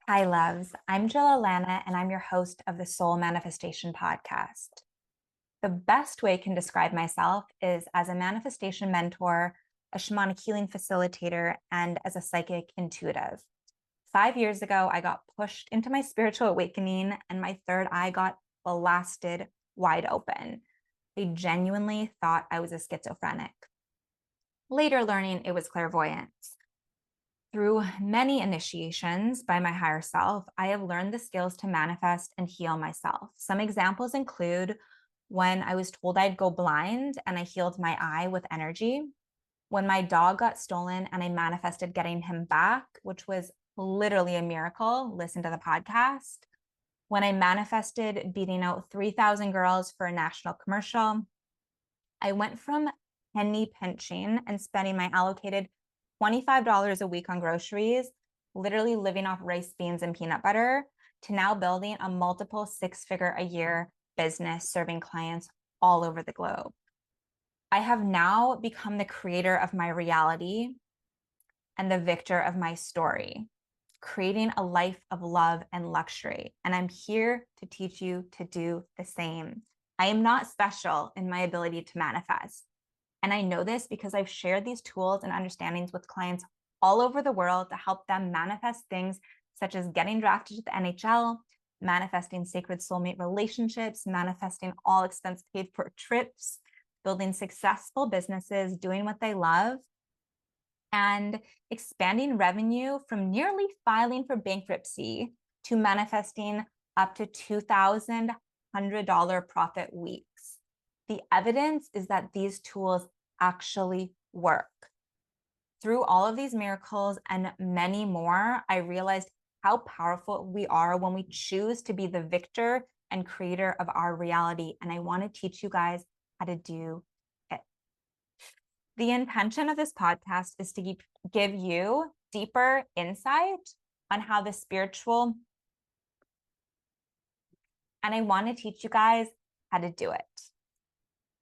Hi, loves. I'm Jill Alana, and I'm your host of the Soul Manifestation Podcast. The best way I can describe myself is as a manifestation mentor, a shamanic healing facilitator, and as a psychic intuitive. 5 years ago, I got pushed into my spiritual awakening, and my third eye got blasted wide open. I genuinely thought I was a schizophrenic. Later learning it was clairvoyance. Through many initiations by my higher self, I have learned the skills to manifest and heal myself. Some examples include when I was told I'd go blind and I healed my eye with energy, when my dog got stolen and I manifested getting him back, which was literally a miracle. Listen to the podcast. When I manifested beating out 3,000 girls for a national commercial, I went from penny pinching and spending my allocated $25 a week on groceries, literally living off rice, beans, and peanut butter, to now building a multiple six-figure a year business serving clients all over the globe. I have now become the creator of my reality and the victor of my story, creating a life of love and luxury. And I'm here to teach you to do the same. I am not special in my ability to manifest. And I know this because I've shared these tools and understandings with clients all over the world to help them manifest things such as getting drafted to the NHL, manifesting sacred soulmate relationships, manifesting all expense paid for trips, building successful businesses, doing what they love, and expanding revenue from nearly filing for bankruptcy to manifesting up to $2,100 profit weeks. The evidence is that these tools actually work. Through all of these miracles and many more, I realized how powerful we are when we choose to be the victor and creator of our reality. And I want to teach you guys how to do it. The intention of this podcast is to give you deeper insight on how the spiritual, and I want to teach you guys how to do it.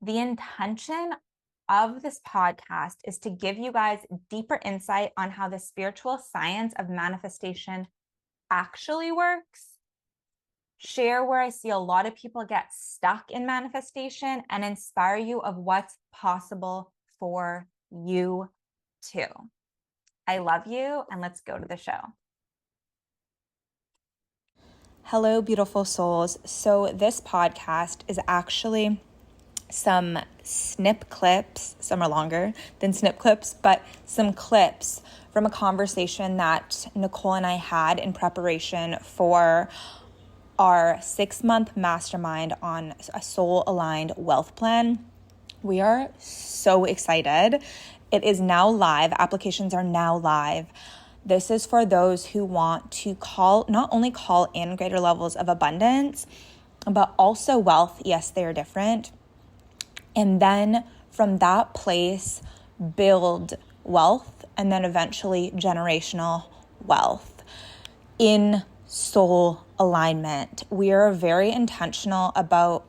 The intention of this podcast is to give you guys deeper insight on how the spiritual science of manifestation actually works, share where I see a lot of people get stuck in manifestation, and inspire you of what's possible for you too. I love you, and let's go to the show. Hello, beautiful souls. So this podcast is actually some snip clips. Some are longer than snip clips, but some clips from a conversation that Nicole and I had in preparation for our 6-month mastermind on a soul-aligned wealth plan. We are so excited. It is now live. Applications are now live. This is for those who want to not only call in greater levels of abundance, but also wealth. Yes, they are different. And then from that place, build wealth and then eventually generational wealth in soul alignment. We are very intentional about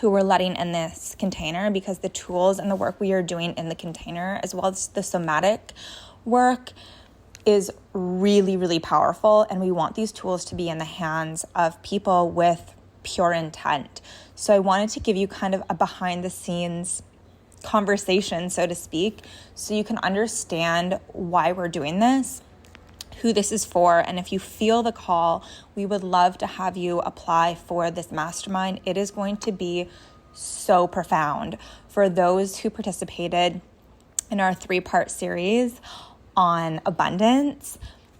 who we're letting in this container because the tools and the work we are doing in the container, as well as the somatic work, is really, really powerful. And we want these tools to be in the hands of people with pure intent. So I wanted to give you kind of a behind the scenes conversation, so to speak, so you can understand why we're doing this, who this is for. And if you feel the call, we would love to have you apply for this mastermind. It is going to be so profound. For those who participated in our 3-part series on abundance,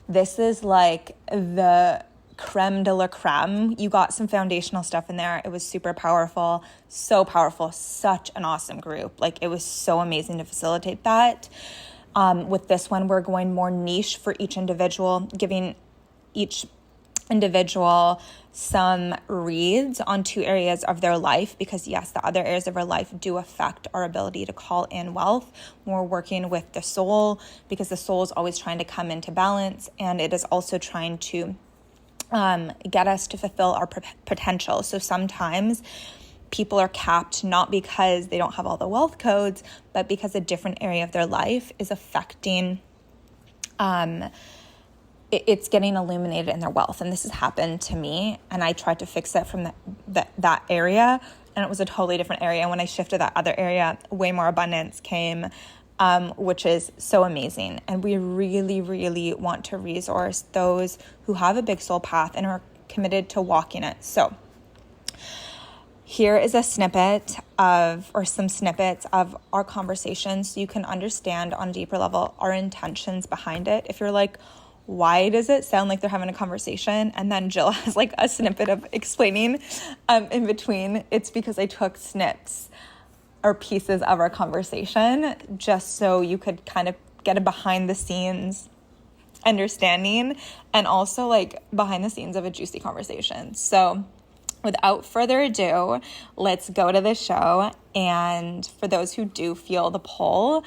this is like the creme de la creme. You got some foundational stuff in there. It was super powerful, so powerful, such an awesome group. Like, it was so amazing to facilitate that. With this one, we're going more niche for each individual, giving each individual some reads on 2 areas of their life, because yes, the other areas of our life do affect our ability to call in wealth. We're working with the soul because the soul is always trying to come into balance, and it is also trying to get us to fulfill our potential. So sometimes people are capped not because they don't have all the wealth codes, but because a different area of their life is affecting it's getting illuminated in their wealth. And this has happened to me, and I tried to fix it from that area, and it was a totally different area. And when I shifted that other area, way more abundance came, which is so amazing. And we really, really want to resource those who have a big soul path and are committed to walking it. So here is a snippet some snippets of our conversation so you can understand on a deeper level our intentions behind it. If you're like, why does it sound like they're having a conversation? And then Jill has like a snippet of explaining in between. It's because I took snips or pieces of our conversation just so you could kind of get a behind the scenes understanding and also like behind the scenes of a juicy conversation. So without further ado, let's go to the show. And for those who do feel the pull,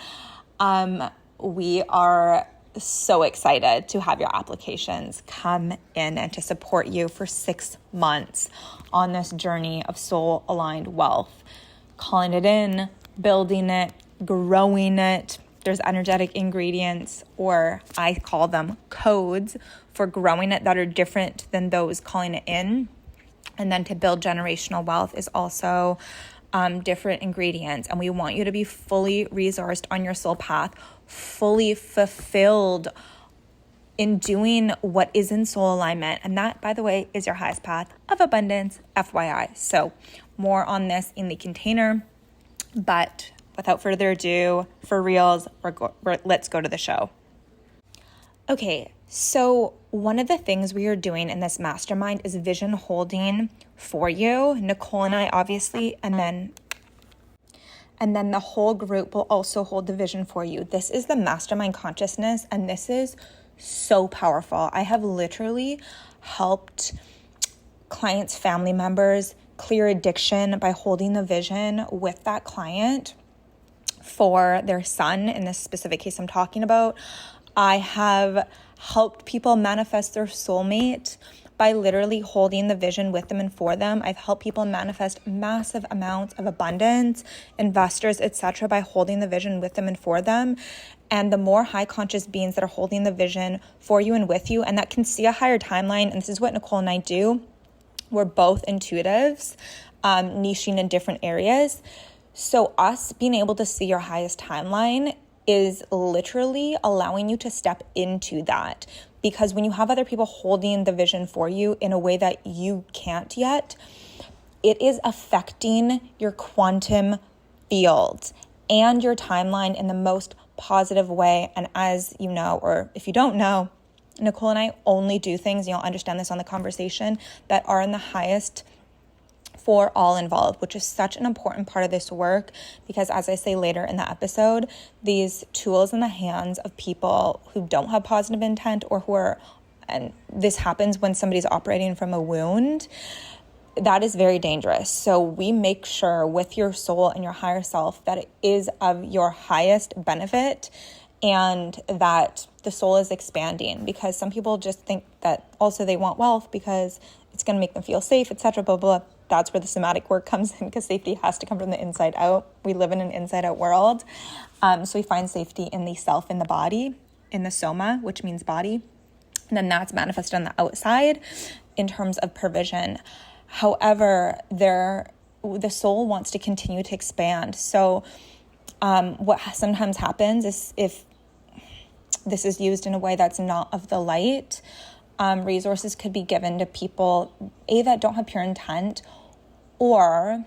we are so excited to have your applications come in and to support you for 6 months on this journey of soul-aligned wealth. Calling it in, building it, growing it. There's energetic ingredients, or I call them codes, for growing it that are different than those calling it in. And then to build generational wealth is also different ingredients. And we want you to be fully resourced on your soul path, fully fulfilled in doing what is in soul alignment. And that, by the way, is your highest path of abundance, FYI. So more on this in the container. But without further ado, for reals, let's go to the show. Okay, so one of the things we are doing in this mastermind is vision holding for you. Nicole and I, obviously, and then the whole group will also hold the vision for you. This is the mastermind consciousness, and this is so powerful. I have literally helped clients' family members clear addiction by holding the vision with that client for their son, in this specific case I'm talking about. I have helped people manifest their soulmate by literally holding the vision with them and for them. I've helped people manifest massive amounts of abundance, investors, etc., by holding the vision with them and for them. And the more high conscious beings that are holding the vision for you and with you, and that can see a higher timeline, and this is what Nicole and I do. We're both intuitives, niching in different areas. So us being able to see your highest timeline is literally allowing you to step into that. Because when you have other people holding the vision for you in a way that you can't yet, it is affecting your quantum field and your timeline in the most positive way. And as you know, or if you don't know, Nicole and I only do things, you'll understand this on the conversation, that are in the highest for all involved, which is such an important part of this work, because as I say later in the episode, these tools in the hands of people who don't have positive intent, or who are, and this happens when somebody's operating from a wound, that is very dangerous. So we make sure with your soul and your higher self that it is of your highest benefit and that the soul is expanding, because some people just think that also they want wealth because it's going to make them feel safe, etc., blah, blah, blah. That's where the somatic work comes in, because safety has to come from the inside out. We live in an inside out world. So we find safety in the self, in the body, in the soma, which means body. And then that's manifested on the outside in terms of provision. However, the soul wants to continue to expand. So what sometimes happens is, if this is used in a way that's not of the light, resources could be given to people, that don't have pure intent, or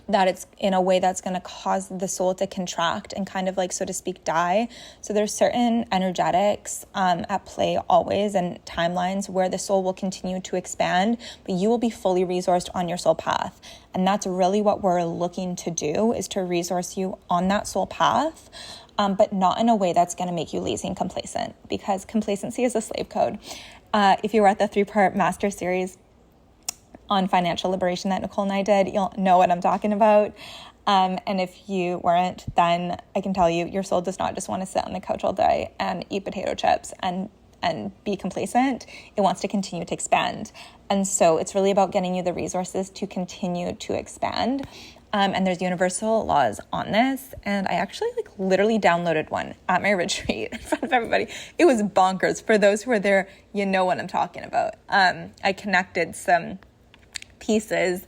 that it's in a way that's going to cause the soul to contract and kind of like, so to speak, die. So there's certain energetics at play always, and timelines where the soul will continue to expand, but you will be fully resourced on your soul path. And that's really what we're looking to do, is to resource you on that soul path, but not in a way that's going to make you lazy and complacent, because complacency is a slave code. If you were at the 3-part master series on financial liberation that Nicole and I did, you'll know what I'm talking about. And if you weren't, then I can tell you, your soul does not just want to sit on the couch all day and eat potato chips and be complacent. It wants to continue to expand. And so it's really about getting you the resources to continue to expand. And there's universal laws on this. And I actually literally downloaded one at my retreat in front of everybody. It was bonkers. For those who are there, you know what I'm talking about. I connected some pieces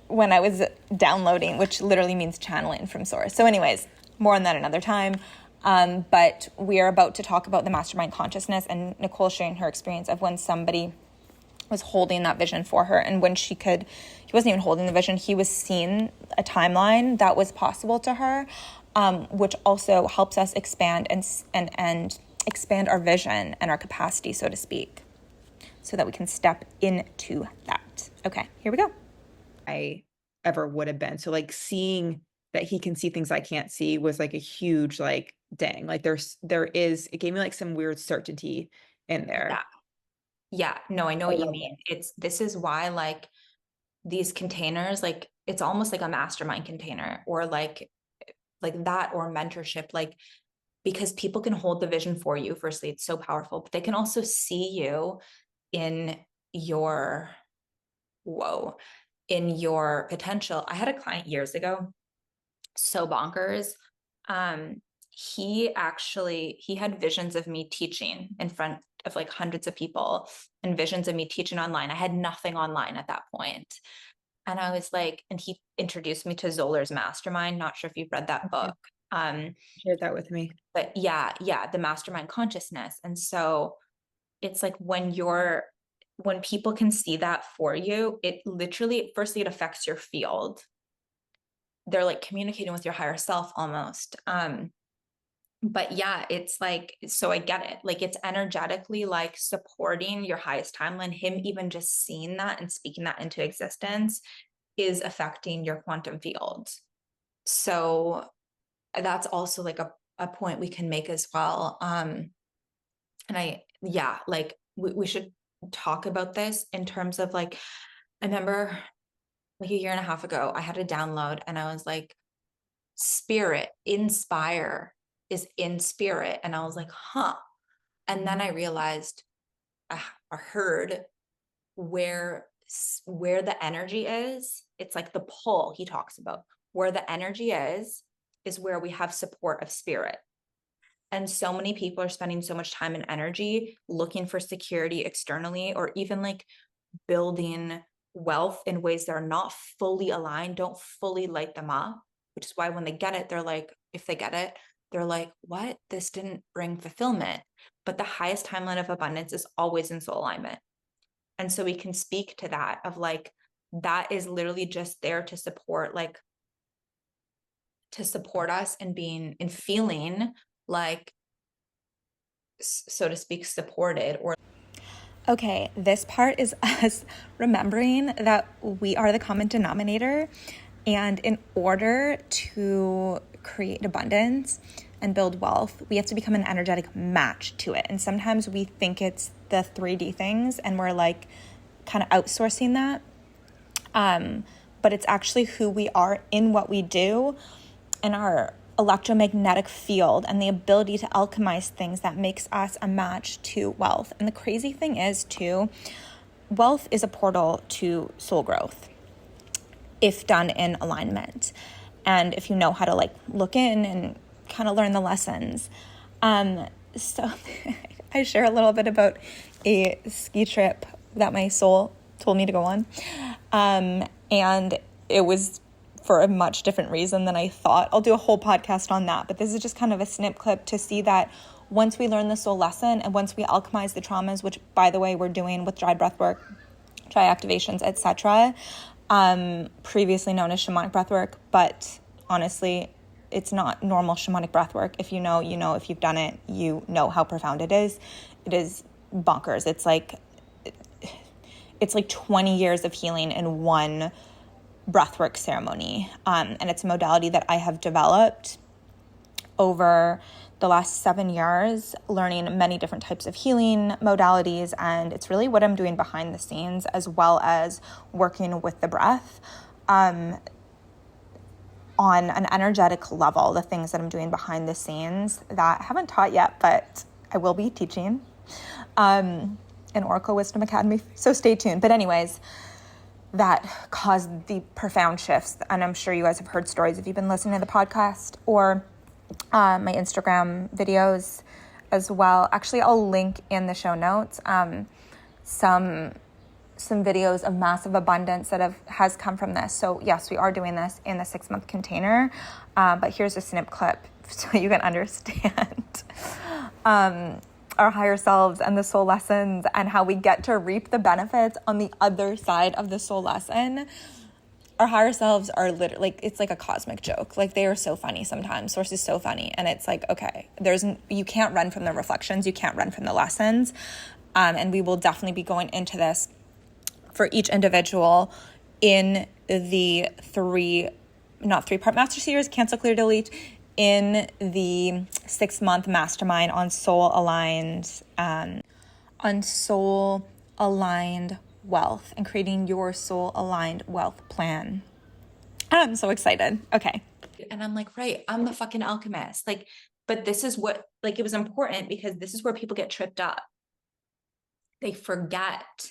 when I was downloading, which literally means channeling from source. So anyways, more on that another time. But we are about to talk about the mastermind consciousness, and Nicole sharing her experience of when somebody was holding that vision for her, and when he wasn't even holding the vision, he was seeing a timeline that was possible to her, which also helps us expand and expand our vision and our capacity, so to speak, so that we can step into that. Okay, here we go. I ever would have been. So like seeing that he can see things I can't see was like a huge, like, dang, like it gave me like some weird certainty in there. Yeah, no, I know what you mean. This is why like these containers, like it's almost like a mastermind container, or like that, or mentorship, like, because people can hold the vision for you. Firstly, it's so powerful, but they can also see you in your in your potential. I had a client years ago, so bonkers. He had visions of me teaching in front of like hundreds of people, and visions of me teaching online. I had nothing online at that point. And I was like, and he introduced me to Zoller's Mastermind. Not sure if you've read that book. Shared that with me. But yeah, the mastermind consciousness. And so it's like when people can see that for you, it literally, firstly, it affects your field. They're like communicating with your higher self almost. But yeah, it's like, so I get it. Like it's energetically like supporting your highest timeline. Him even just seeing that and speaking that into existence is affecting your quantum field. So that's also like a point we can make as well. And we should talk about this in terms of like, I remember like a year and a half ago, I had a download and I was like, spirit, inspire is in spirit. And I was like, huh. And then I realized, I heard where the energy is. It's like the pull he talks about. Where the energy is where we have support of spirit. And so many people are spending so much time and energy looking for security externally, or even like building wealth in ways that are not fully aligned, don't fully light them up, which is why when they get it, they're like, if they get it, they're like, what? This didn't bring fulfillment. But the highest timeline of abundance is always in soul alignment. And so we can speak to that of like, that is literally just there to support, like, to support us in being and feeling like, so to speak, supported. Or okay, this part is us remembering that we are the common denominator, and in order to create abundance and build wealth, we have to become an energetic match to it. And sometimes we think it's the 3D things and we're like kind of outsourcing that. But it's actually who we are in what we do, and our electromagnetic field, and the ability to alchemize things that makes us a match to wealth. And the crazy thing is too, wealth is a portal to soul growth if done in alignment, and if you know how to like look in and kind of learn the lessons. So I share a little bit about a ski trip that my soul told me to go on, and it was for a much different reason than I thought. I'll do a whole podcast on that, but this is just kind of a snip clip to see that once we learn the soul lesson, and once we alchemize the traumas, which by the way we're doing with dry breath work, dry activations, etc., previously known as shamanic breath work, but honestly it's not normal shamanic breath work. If you know, you know. If you've done it, you know how profound it is. It is bonkers. It's like 20 years of healing in one breathwork ceremony. And it's a modality that I have developed over the last 7 years, learning many different types of healing modalities. And it's really what I'm doing behind the scenes, as well as working with the breath, on an energetic level, the things that I'm doing behind the scenes that I haven't taught yet, but I will be teaching, in Oracle Wisdom Academy. So stay tuned. But anyways, that caused the profound shifts. And I'm sure you guys have heard stories if you've been listening to the podcast or my Instagram videos as well. Actually, I'll link in the show notes some videos of massive abundance that has come from this. So yes, we are doing this in the 6-month container, but here's a snip clip so you can understand our higher selves and the soul lessons and how we get to reap the benefits on the other side of the soul lesson. Our higher selves are literally like, it's like a cosmic joke. Like they are so funny sometimes. Source is so funny. And it's like, okay, you can't run from the reflections. You can't run from the lessons. And we will definitely be going into this for each individual in the 3-part master series, cancel, clear, delete, in the 6-month mastermind on soul aligned wealth and creating your soul aligned wealth plan. I'm so excited. Okay. And I'm like, right, I'm the fucking alchemist. Like, but this is what, like, it was important because this is where people get tripped up. They forget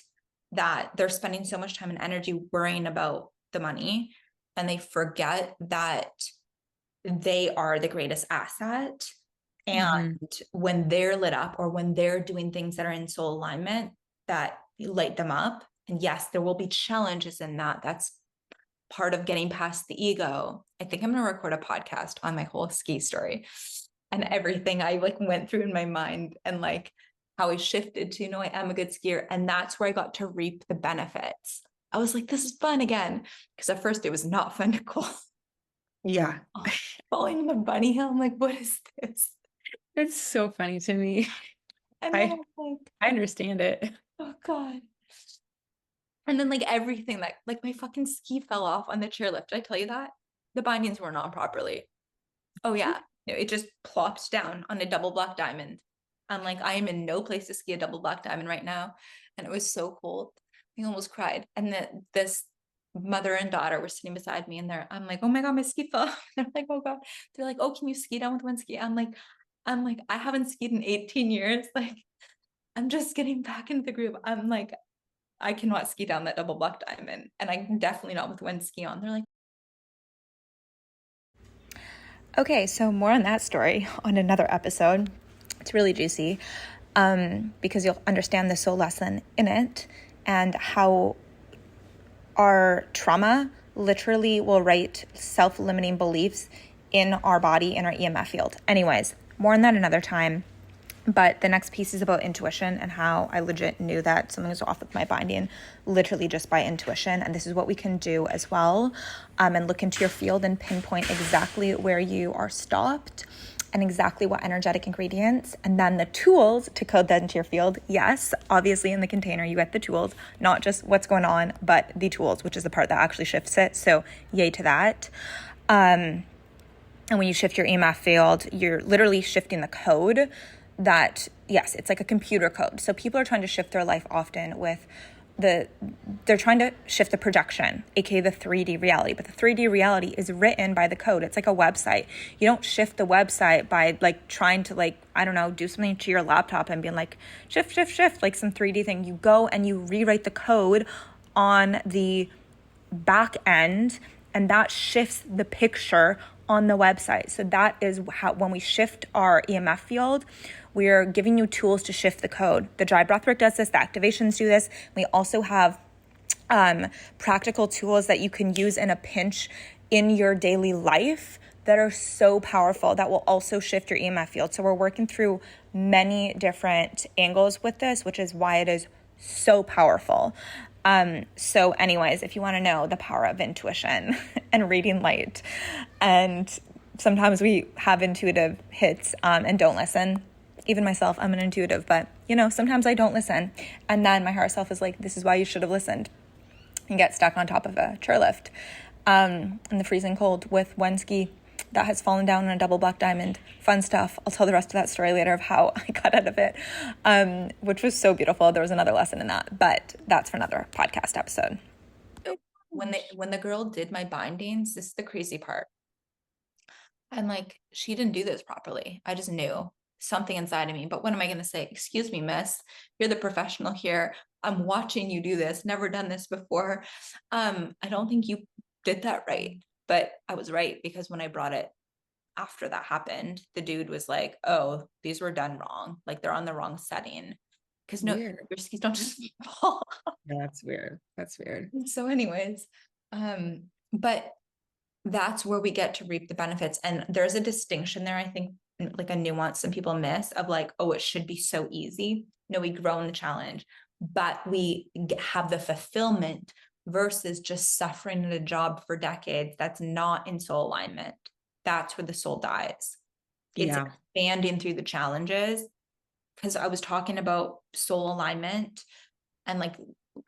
that they're spending so much time and energy worrying about the money, and they forget that they are the greatest asset. And when they're lit up or when they're doing things that are in soul alignment that light them up, and yes, there will be challenges in that. That's part of getting past the ego. I think I'm going to record a podcast on my whole ski story and everything I like went through in my mind and like how I shifted to, I am a good skier. And that's where I got to reap the benefits. I was like, this is fun again. Because at first it was not fun to go. Yeah. Falling in the bunny hill. I'm like, what is this? It's so funny to me. And then I understand it. Oh God. And then like everything that like my fucking ski fell off on the chairlift. Did I tell you that? The bindings weren't on properly. Oh yeah. It just plopped down on a double black diamond. I'm like, I am in no place to ski a double black diamond right now. And it was so cold. I almost cried. And this mother and daughter were sitting beside me and I'm like, oh my God, my ski fell off. They're like, oh God. They're like, oh, can you ski down with one ski? I'm like, I haven't skied in 18 years. Like, I'm just getting back into the groove. I'm like, I cannot ski down that double black diamond. And I'm definitely not with one ski on. They're like, okay, so more on that story on another episode. It's really juicy because you'll understand the soul lesson in it and how our trauma literally will write self-limiting beliefs in our body, in our EMF field. Anyways, more on that another time. But the next piece is about intuition and how I legit knew that something was off with my binding literally just by intuition. And this is what we can do as well. And look into your field and pinpoint exactly where you are stopped and exactly what energetic ingredients. And then the tools to code that into your field. Yes, obviously in the container you get the tools, not just what's going on, but the tools, which is the part that actually shifts it. So yay to that. And when you shift your EMF field, you're literally shifting the code that, yes, it's like a computer code. So people are trying to shift their life often with they're trying to shift the projection, aka the 3D reality. But the 3D reality is written by the code. It's like a website. You don't shift the website by like trying to like, I don't know, do something to your laptop and being like, shift, like some 3D thing. You go and you rewrite the code on the back end, and that shifts the picture on the website. So that is how, when we shift our EMF field, we're giving you tools to shift the code. The dry breathwork does this, the activations do this. We also have practical tools that you can use in a pinch in your daily life that are so powerful that will also shift your EMF field. So we're working through many different angles with this, which is why it is so powerful. So anyways, if you want to know the power of intuition and reading light, and sometimes we have intuitive hits and don't listen. Even myself, I'm an intuitive, but sometimes I don't listen. And then my higher self is like, this is why you should have listened, and get stuck on top of a chairlift in the freezing cold with one ski that has fallen down on a double black diamond. Fun stuff. I'll tell the rest of that story later of how I got out of it, which was so beautiful. There was another lesson in that, but that's for another podcast episode. When the girl did my bindings, this is the crazy part. And like, she didn't do this properly. I just knew. something inside of me. But what am I going to say? Excuse me, miss, you're the professional here. I'm watching you do this, never done this before. I don't think you did that right. But I was right, because when I brought it after that happened, the dude was like, oh, these were done wrong. Like they're on the wrong setting. Because no, Weird. your skis don't just fall. Yeah, that's weird. That's weird. So anyways, but that's where we get to reap the benefits. And there's a distinction there, I think, like a nuance some people miss of like, oh, it should be so easy. No, we grow in the challenge, but we have the fulfillment versus just suffering in a job for decades that's not in soul alignment. That's where the soul dies. It's Yeah. expanding through the challenges. Because I was talking about soul alignment and like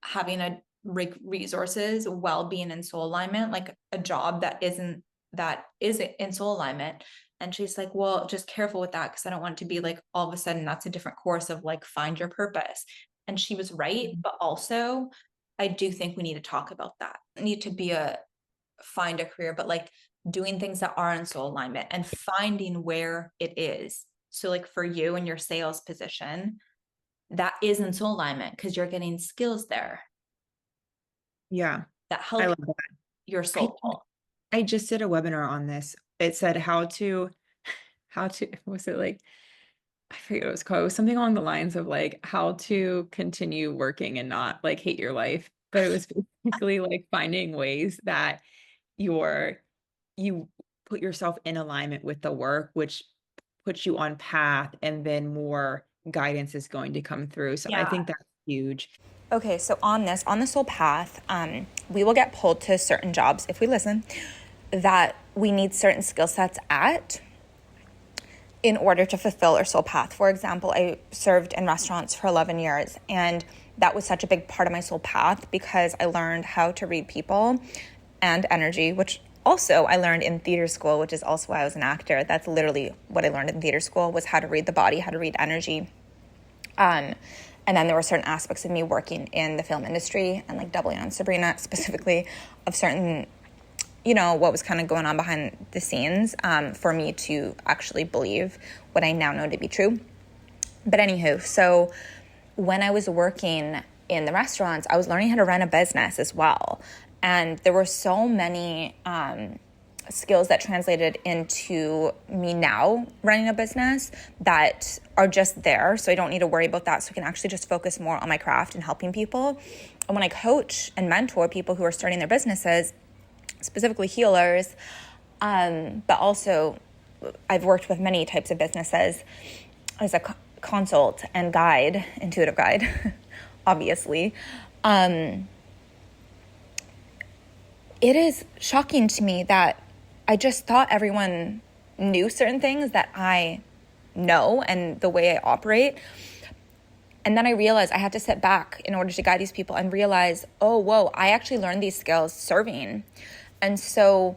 having a resources while being in soul alignment, like a job that isn't in soul alignment. And she's like, well, just careful with that, because I don't want it to be like all of a sudden that's a different course of like find your purpose. And she was right. But also I do think we need to talk about that. We need to be find a career, but like doing things that are in soul alignment and finding where it is. So like for you in your sales position, that is in soul alignment because you're getting skills there Yeah. that I help love that. your I, soul. I just did a webinar on this. It said was it like, I forget what it was called. It was something along the lines of like how to continue working and not like hate your life. But it was basically like finding ways that you put yourself in alignment with the work, which puts you on path, and then more guidance is going to come through. So I Yeah. think that's huge. Okay, so on the soul path, we will get pulled to certain jobs if we listen that we need certain skill sets at in order to fulfill our soul path. For example, I served in restaurants for 11 years, and that was such a big part of my soul path because I learned how to read people and energy, which also I learned in theater school, which is also why I was an actor. That's literally what I learned in theater school, was how to read the body, how to read energy. And then there were certain aspects of me working in the film industry and like doubling on Sabrina specifically of certain, what was kind of going on behind the scenes for me to actually believe what I now know to be true. But anywho, so when I was working in the restaurants, I was learning how to run a business as well. And there were so many skills that translated into me now running a business that are just there. So I don't need to worry about that. So I can actually just focus more on my craft and helping people. And when I coach and mentor people who are starting their businesses, specifically healers, but also I've worked with many types of businesses as a consult and guide, intuitive guide, obviously. It is shocking to me that I just thought everyone knew certain things that I know and the way I operate. And then I realized I had to sit back in order to guide these people and realize, oh, whoa, I actually learned these skills serving. And so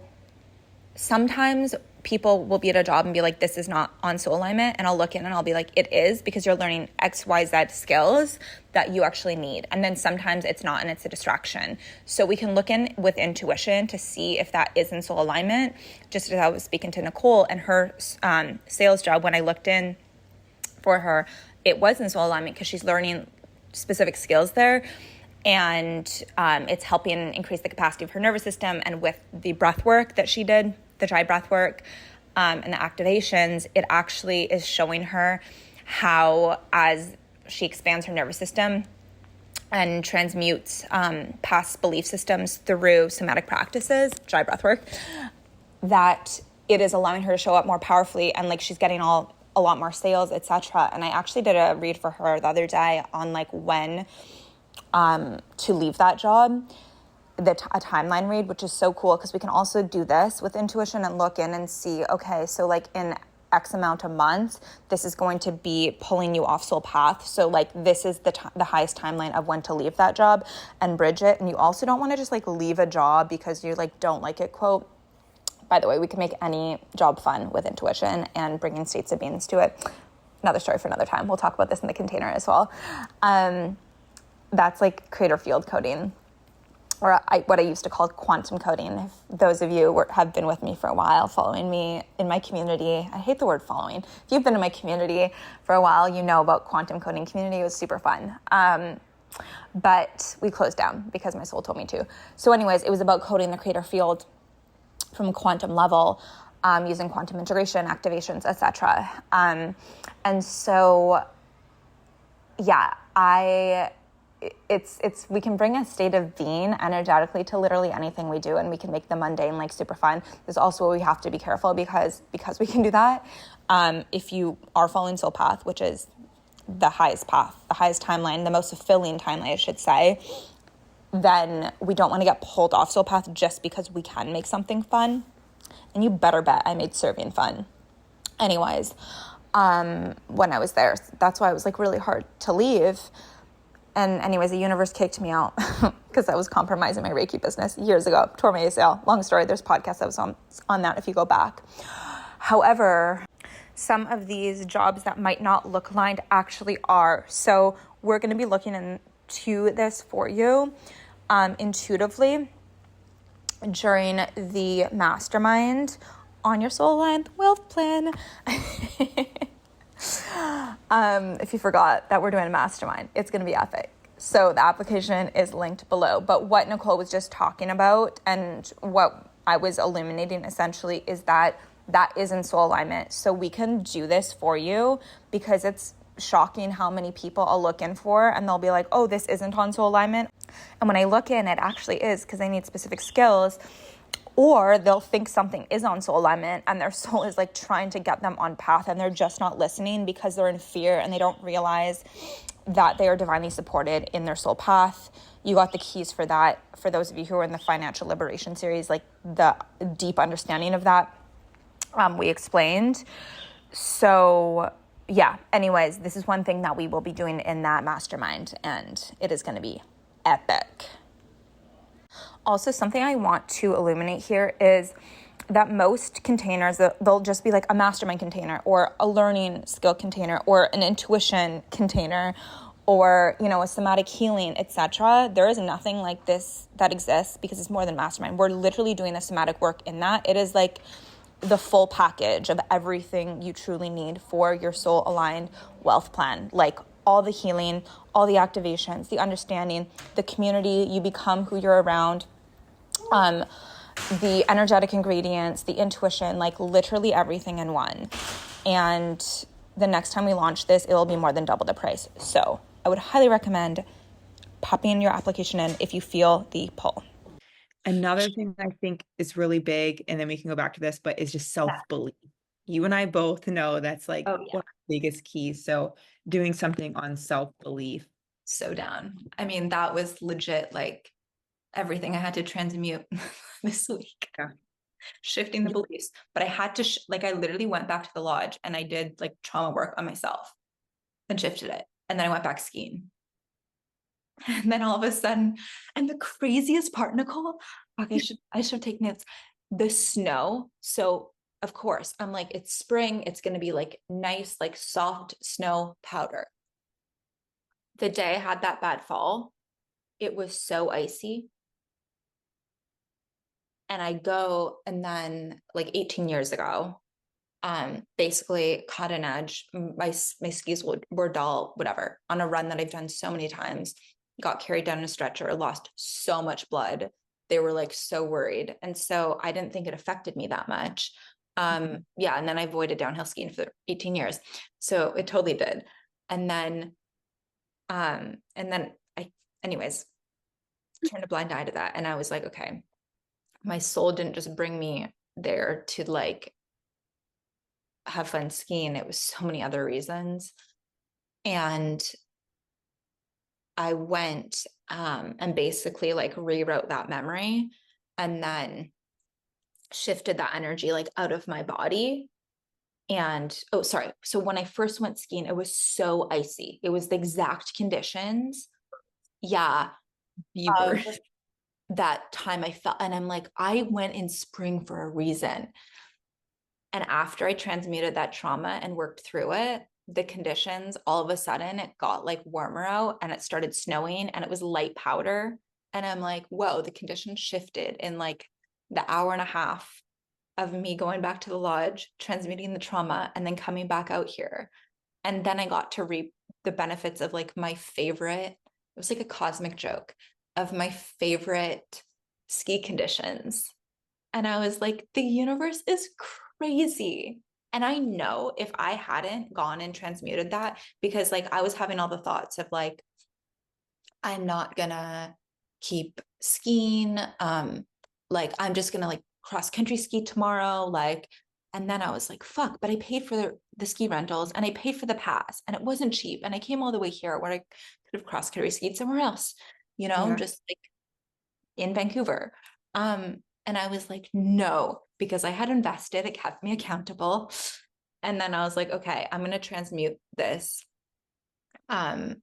sometimes people will be at a job and be like, this is not on soul alignment. And I'll look in and I'll be like, it is, because you're learning X, Y, Z skills that you actually need. And then sometimes it's not, and it's a distraction. So we can look in with intuition to see if that is in soul alignment. Just as I was speaking to Nicole and her sales job, when I looked in for her, it was in soul alignment because she's learning specific skills there. And it's helping increase the capacity of her nervous system. And with the breath work that she did, the dry breath work and the activations, it actually is showing her how, as she expands her nervous system and transmutes past belief systems through somatic practices, dry breath work, that it is allowing her to show up more powerfully, and like she's getting a lot more sales, etc. And I actually did a read for her the other day on like when to leave that job, a timeline read, which is so cool because we can also do this with intuition and look in and see, okay, so like in X amount of months, this is going to be pulling you off soul path. So like this is the highest timeline of when to leave that job and bridge it. And you also don't want to just like leave a job because you like don't like it, quote. By the way, we can make any job fun with intuition and bringing states of beings to it. Another story for another time. We'll talk about this in the container as well. That's like creator field coding. or what I used to call quantum coding. If those of you have been with me for a while, following me in my community, I hate the word following. If you've been in my community for a while, you know about quantum coding community. It was super fun. But we closed down because my soul told me to. So anyways, it was about coding the creator field from a quantum level, using quantum integration, activations, etc. And so, yeah, we can bring a state of being energetically to literally anything we do, and we can make the mundane like super fun. There's also where we have to be careful because we can do that. If you are following soul path, which is the highest path, the highest timeline, the most fulfilling timeline, I should say, then we don't want to get pulled off soul path just because we can make something fun. And you better bet I made serving fun. Anyways, when I was there, that's why it was like really hard to leave. And anyways, the universe kicked me out because I was compromising my Reiki business years ago. Tore my ACL. Long story. There's podcasts that was on that if you go back. However, some of these jobs that might not look aligned actually are. So we're going to be looking into this for you intuitively during the Mastermind on your soul aligned wealth plan. If you forgot that we're doing a mastermind, it's going to be epic. So the application is linked below. But what Nicole was just talking about and what I was illuminating essentially is that is in soul alignment. So we can do this for you because it's shocking how many people I'll look in for and they'll be like, oh, this isn't on soul alignment. And when I look in, it actually is because they need specific skills. Or they'll think something is on soul alignment and their soul is like trying to get them on path and they're just not listening because they're in fear and they don't realize that they are divinely supported in their soul path. You got the keys for that. For those of you who are in the financial liberation series, like the deep understanding of that, we explained. So yeah, anyways, this is one thing that we will be doing in that mastermind and it is going to be epic. Also, something I want to illuminate here is that most containers, they'll just be like a mastermind container or a learning skill container or an intuition container or, a somatic healing, etc. There is nothing like this that exists because it's more than mastermind. We're literally doing the somatic work in that. It is like the full package of everything you truly need for your soul aligned wealth plan. Like all the healing, all the activations, the understanding, the community, you become who you're around, the energetic ingredients, the intuition, like literally everything in one. And the next time we launch this, it will be more than double the price. So I would highly recommend popping your application in if you feel the pull. Another thing I think is really big, and then we can go back to this, but is just self-belief. You and I both know that's like one of the biggest keys. So doing something on self-belief. So down. I mean, that was legit like everything I had to transmute this week. Yeah. Shifting the beliefs. But I had to, I literally went back to the lodge and I did like trauma work on myself and shifted it. And then I went back skiing. And then all of a sudden, and the craziest part, Nicole, I should take notes. The snow. So of course, I'm like, it's spring. It's going to be like nice, like soft snow powder. The day I had that bad fall, it was so icy. And I go, and then like 18 years ago, basically caught an edge. My skis were dull, whatever, on a run that I've done so many times, got carried down in a stretcher, lost so much blood. They were like so worried. And so I didn't think it affected me that much. Yeah. And then I avoided downhill skiing for 18 years. So it totally did. And then anyways, turned a blind eye to that. And I was like, okay, my soul didn't just bring me there to like have fun skiing. It was so many other reasons. And I went and basically like rewrote that memory and then shifted that energy like out of my body. And so when I first went skiing, it was so icy. It was the exact conditions. Yeah. That time I felt, and I'm like, I went in spring for a reason. And after I transmuted that trauma and worked through it, the conditions, all of a sudden it got like warmer out and it started snowing and it was light powder. And I'm like, whoa, the condition shifted in like the hour and a half of me going back to the lodge, transmuting the trauma, and then coming back out here. And then I got to reap the benefits of like my favorite, it was like a cosmic joke of my favorite ski conditions. And I was like, the universe is crazy. And I know if I hadn't gone and transmuted that, because like I was having all the thoughts of like, I'm not gonna keep skiing. Like I'm just gonna like cross country ski tomorrow. Like, and then I was like, fuck, but I paid for the ski rentals and I paid for the pass and it wasn't cheap. And I came all the way here where I could have cross country skied somewhere else, Yeah. just like in Vancouver. And I was like, no, because I had invested, it kept me accountable. And then I was like, okay, I'm gonna transmute this. And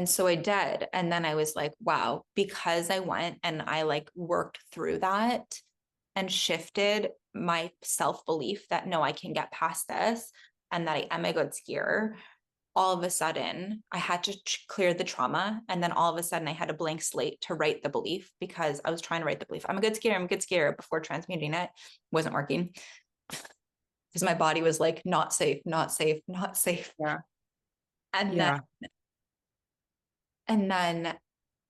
so I did. And then I was like, wow, because I went and I like worked through that and shifted my self-belief that no, I can get past this and that I am a good skier. All of a sudden, I had to clear the trauma. And then all of a sudden, I had a blank slate to write the belief because I was trying to write the belief. I'm a good skier. I'm a good skier before transmuting it. Wasn't working because my body was like, not safe, not safe, not safe. Yeah. And Yeah. then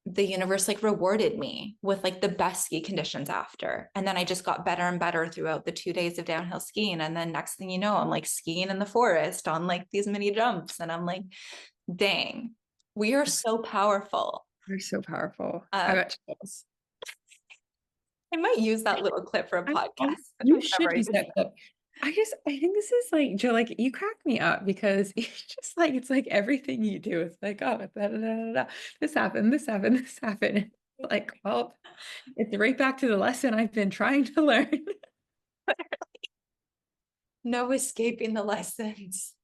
the universe like rewarded me with like the best ski conditions after. And then I just got better and better throughout the 2 days of downhill skiing. And then next thing you know, I'm like skiing in the forest on like these mini jumps. And I'm like, dang, we are so powerful. You're so powerful. I got chills. I might use that little clip for a podcast. You should use that clip. I think this is like, Joe, like you crack me up because it's just like, it's like everything you do. It's like, oh, da, da, da, da, this happened, this happened, this happened. Like, well, it's right back to the lesson I've been trying to learn. No escaping the lessons.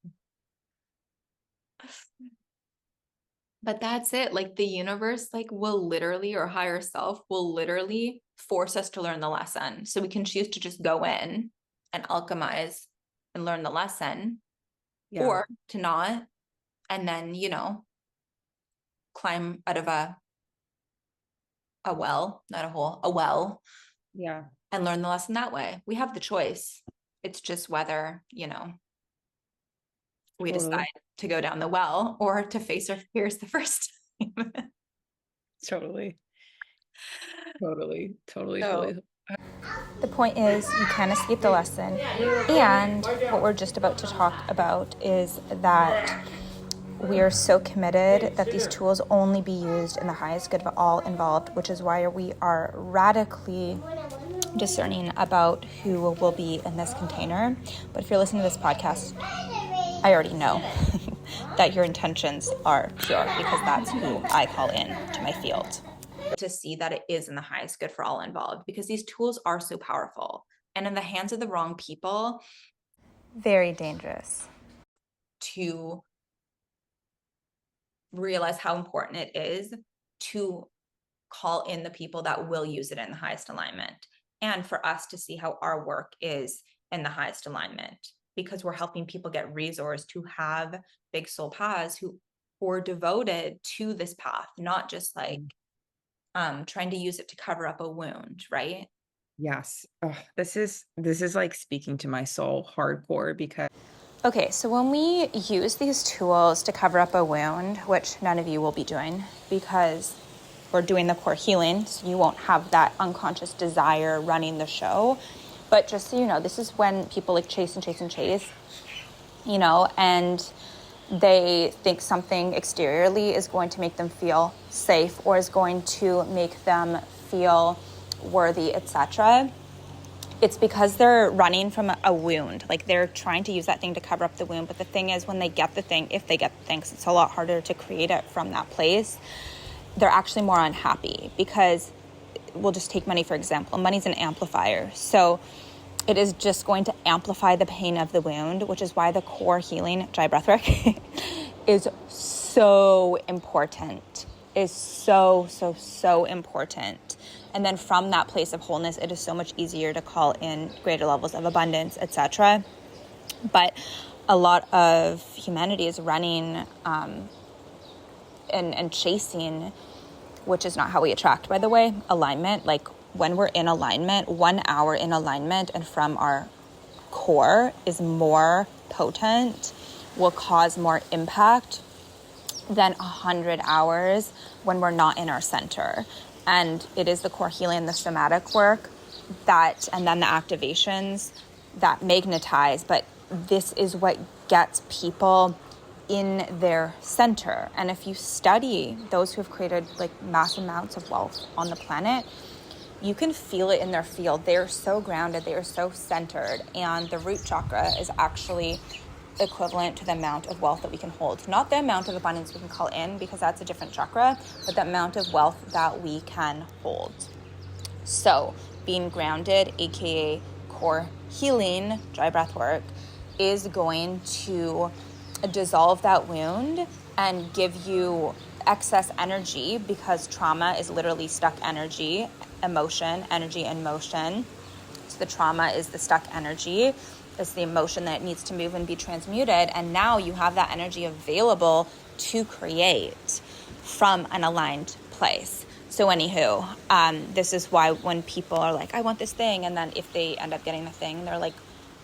But that's it. Like the universe, like will literally, or higher self will literally force us to learn the lesson. So we can choose to just go in and alchemize and learn the lesson, or to not, and then, climb out of a well, not a hole, a well. Yeah. And learn the lesson that way. We have the choice. It's just whether, we decide to go down the well or to face our fears the first time. Totally. The point is, you can escape the lesson. And what we're just about to talk about is that we are so committed that these tools only be used in the highest good of all involved, which is why we are radically discerning about who will be in this container. But if you're listening to this podcast, I already know that your intentions are pure because that's who I call in to my field. To see that it is in the highest good for all involved, because these tools are so powerful, and in the hands of the wrong people, very dangerous. To realize how important it is to call in the people that will use it in the highest alignment, and for us to see how our work is in the highest alignment, because we're helping people get resourced who have big soul paths, who are devoted to this path, not just like trying to use it to cover up a wound, right? Yes. Oh, this is like speaking to my soul hardcore because. Okay, so when we use these tools to cover up a wound, which none of you will be doing because we're doing the core healing, so you won't have that unconscious desire running the show. But just so you know, this is when people like chase and chase and chase, and they think something exteriorly is going to make them feel safe or is going to make them feel worthy, etc. It's because they're running from a wound. Like they're trying to use that thing to cover up the wound. But the thing is, when they get the thing, if they get the thing, 'cause it's a lot harder to create it from that place, they're actually more unhappy because we'll just take money, for example. Money's an amplifier. So it is just going to amplify the pain of the wound, which is why the core healing, dry breath work, is so important, is so, so, so important. And then from that place of wholeness, it is so much easier to call in greater levels of abundance, etc. But a lot of humanity is running and chasing which is not how we attract, by the way, alignment, like when we're in alignment, 1 hour in alignment and from our core is more potent, will cause more impact than 100 hours when we're not in our center. And it is the core healing, the somatic work that, and then the activations that magnetize, but this is what gets people in their center. And if you study those who have created like massive amounts of wealth on the planet, you can feel it in their field. They are so grounded, they are so centered, and the root chakra is actually equivalent to the amount of wealth that we can hold. Not the amount of abundance we can call in, because that's a different chakra, but the amount of wealth that we can hold. So being grounded, aka core healing, dry breath work, is going to dissolve that wound and give you excess energy, because trauma is literally stuck energy, emotion, energy and motion. So the trauma is the stuck energy. It's the emotion that needs to move and be transmuted. And now you have that energy available to create from an aligned place. So anywho, this is why when people are like, I want this thing, and then if they end up getting the thing, they're like,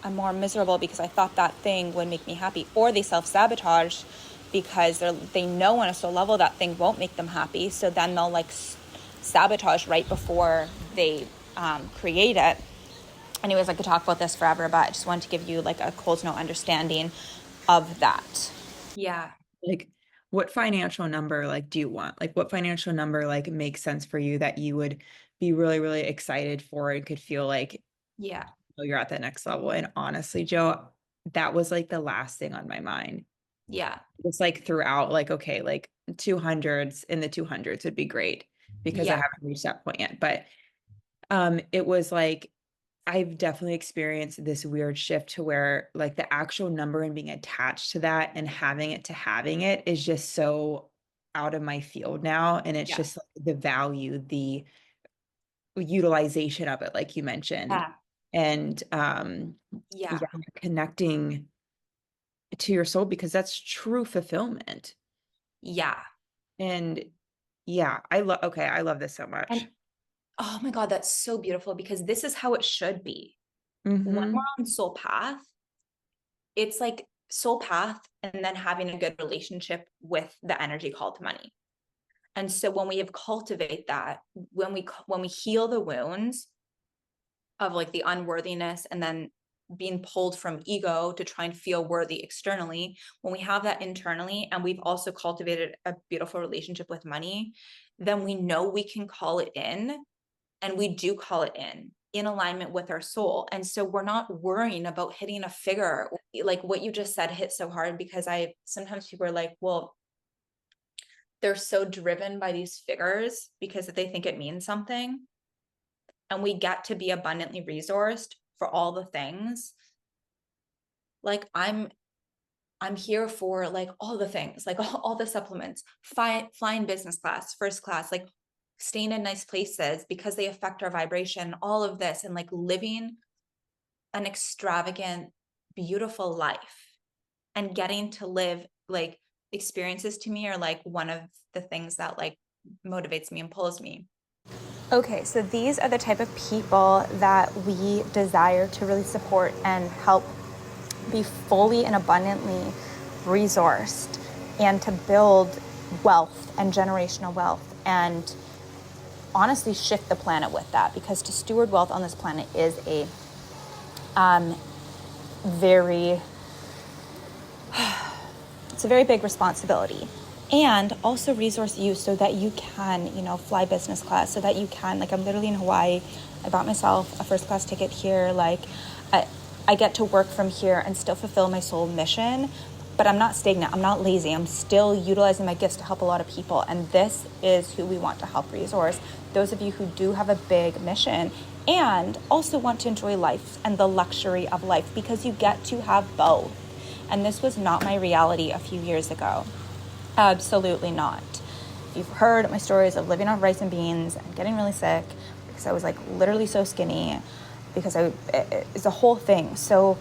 I'm more miserable because I thought that thing would make me happy. Or they self-sabotage because they know on a soul level that thing won't make them happy. So then they'll like sabotage right before they create it. Anyways, I could talk about this forever, but I just wanted to give you like a Coles Note understanding of that. Yeah. Like, what financial number like do you want? Like, what financial number like makes sense for you that you would be really, really excited for and could feel like, Yeah, you're at that next level? And honestly, Joe, that was like the last thing on my mind. yeah, It's like throughout, like, okay, like 200s, in the 200s would be great, because I yeah, haven't reached that point yet. But it was like, I've definitely experienced this weird shift to where like the actual number and being attached to that and having it is just so out of my field now. And it's yeah, just like the value, the utilization of it, like you mentioned. yeah, And yeah, yeah, connecting to your soul, because that's true fulfillment. yeah. And yeah, I love this so much. And oh my God, that's so beautiful, because this is how it should be. When we're Mm-hmm. on soul path, it's like soul path and then having a good relationship with the energy called money. And so when we have cultivate that, when we heal the wounds of like the unworthiness and then being pulled from ego to try and feel worthy externally, when we have that internally and we've also cultivated a beautiful relationship with money, then we know we can call it in, and we do call it in alignment with our soul. And so we're not worrying about hitting a figure. Like what you just said hit so hard, because sometimes people are like, well, they're so driven by these figures because they think it means something. And we get to be abundantly resourced for all the things. Like I'm here for like all the things, like all the supplements, flying business class, first class, like staying in nice places because they affect our vibration, all of this, and like living an extravagant, beautiful life and getting to live like experiences to me are like one of the things that like motivates me and pulls me. Okay, so these are the type of people that we desire to really support and help be fully and abundantly resourced, and to build wealth and generational wealth, and honestly shift the planet with that, because to steward wealth on this planet is a very it's a very big responsibility. And also resource you so that you can, fly business class, so that you can, like, I'm literally in Hawaii. I bought myself a first class ticket here. Like, I get to work from here and still fulfill my soul mission, but I'm not stagnant. I'm not lazy. I'm still utilizing my gifts to help a lot of people. And this is who we want to help resource. Those of you who do have a big mission and also want to enjoy life and the luxury of life, because you get to have both. And this was not my reality a few years ago. Absolutely not. If you've heard my stories of living on rice and beans and getting really sick because I was like literally so skinny, because it's a whole thing. So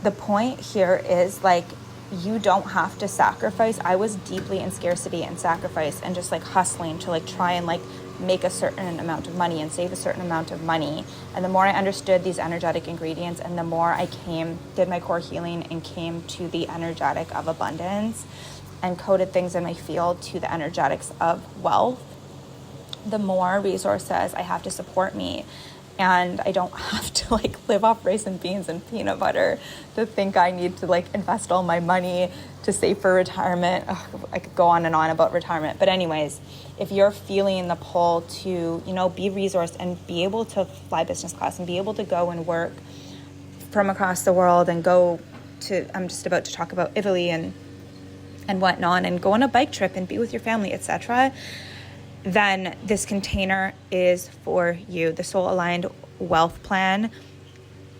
the point here is like you don't have to sacrifice. I was deeply in scarcity and sacrifice and just like hustling to like try and like make a certain amount of money and save a certain amount of money. And the more I understood these energetic ingredients and the more I did my core healing and came to the energetic of abundance and coded things in my field to the energetics of wealth, the more resources I have to support me. And I don't have to like live off rice and beans and peanut butter to think I need to like invest all my money to save for retirement. Ugh, I could go on and on about retirement. But anyways, if you're feeling the pull to, you know, be resourced and be able to fly business class and be able to go and work from across the world and go to, I'm just about to talk about Italy and whatnot, and go on a bike trip and be with your family, etc., then this container is for you. The Soul Aligned Wealth Plan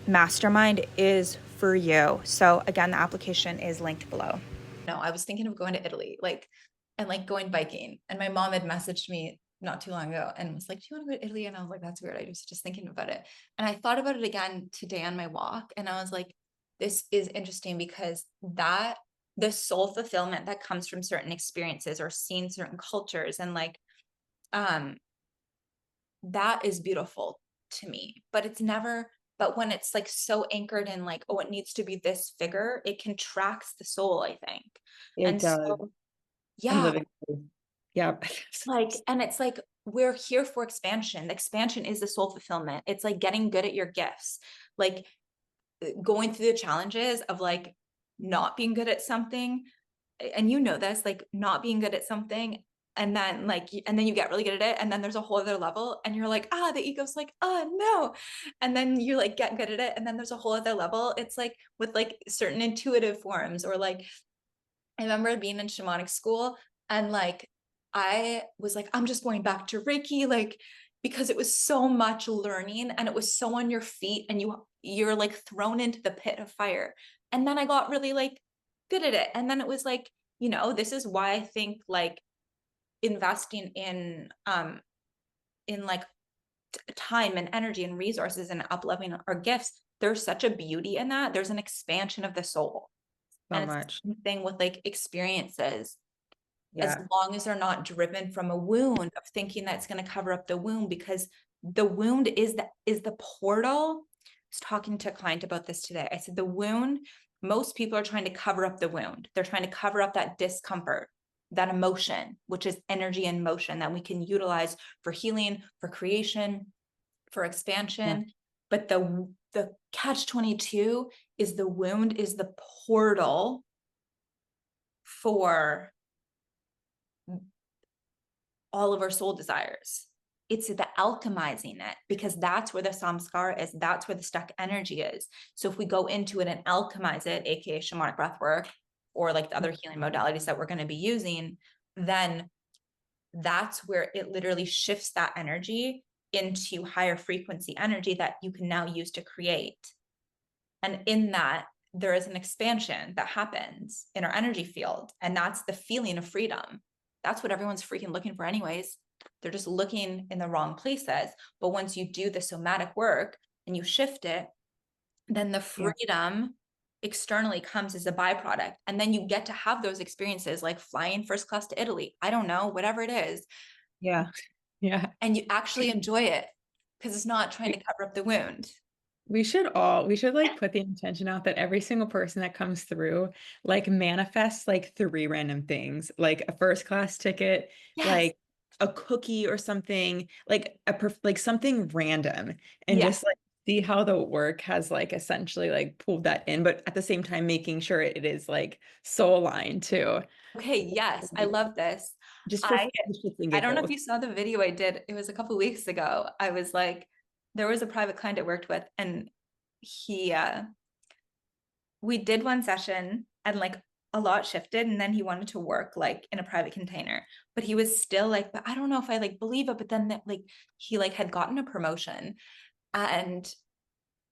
Mastermind is for you. So again, the application is linked below. No, I was thinking of going to Italy, and going biking. And my mom had messaged me not too long ago and was like, "Do you want to go to Italy?" And I was like, "That's weird. I was just thinking about it." And I thought about it again today on my walk, and I was like, this is interesting because the soul fulfillment that comes from certain experiences or seeing certain cultures and that is beautiful to me, but when it's like so anchored in like, oh, it needs to be this figure, it contracts the soul, I think. It And does. so, I'm yeah, living. Yeah. and it's like, we're here for expansion. Expansion is the soul fulfillment. It's like getting good at your gifts, like going through the challenges of like not being good at something. And you know this, like not being good at something, and then you get really good at it, and then there's a whole other level and you're like, the ego's like, oh no, and then you like get good at it, and then there's a whole other level. It's like with like certain intuitive forms, or like I remember being in shamanic school, and like I was like, I'm just going back to Reiki, like because it was so much learning and it was so on your feet, and you're like thrown into the pit of fire. And then I got really like good at it, and then it was like, this is why I think like investing in like time and energy and resources and up-leveling our gifts, there's such a beauty in that. There's an expansion of the soul. So And it's much. the same thing with like experiences, as Yeah. long as they're not driven from a wound of thinking that it's going to cover up the wound, because the wound is the portal. I was talking to a client about this today. I said the wound, most people are trying to cover up the wound. They're trying to cover up that discomfort, that emotion, which is energy and motion that we can utilize for healing, for creation, for expansion. Yeah. But the catch 22 is the wound is the portal for all of our soul desires. It's the alchemizing it, because that's where the samskara is. That's where the stuck energy is. So if we go into it and alchemize it, aka shamanic breath work, or like the other healing modalities that we're going to be using, then that's where it literally shifts that energy into higher frequency energy that you can now use to create. And in that, there is an expansion that happens in our energy field. And that's the feeling of freedom. That's what everyone's freaking looking for anyways. They're just looking in the wrong places. But once you do the somatic work and you shift it, then the freedom externally comes as a byproduct. And then you get to have those experiences like flying first class to Italy. I don't know, whatever it is. Yeah. Yeah. And you actually enjoy it because it's not trying to cover up the wound. We should like put the intention out that every single person that comes through like manifests like three random things, like a first class ticket, Yes. like a cookie or something, like like something random, and Yeah. just like see how the work has like essentially like pulled that in, but at the same time making sure it is like soul aligned too. Okay, yes, I love this. Just for I shits and I don't know if giggles. you saw the video I did. It was a couple weeks ago. I was like, there was a private client I worked with, and he we did one session, and like a lot shifted, and then he wanted to work like in a private container. But he was still like, but I don't know if I like believe it. But then like he like had gotten a promotion, and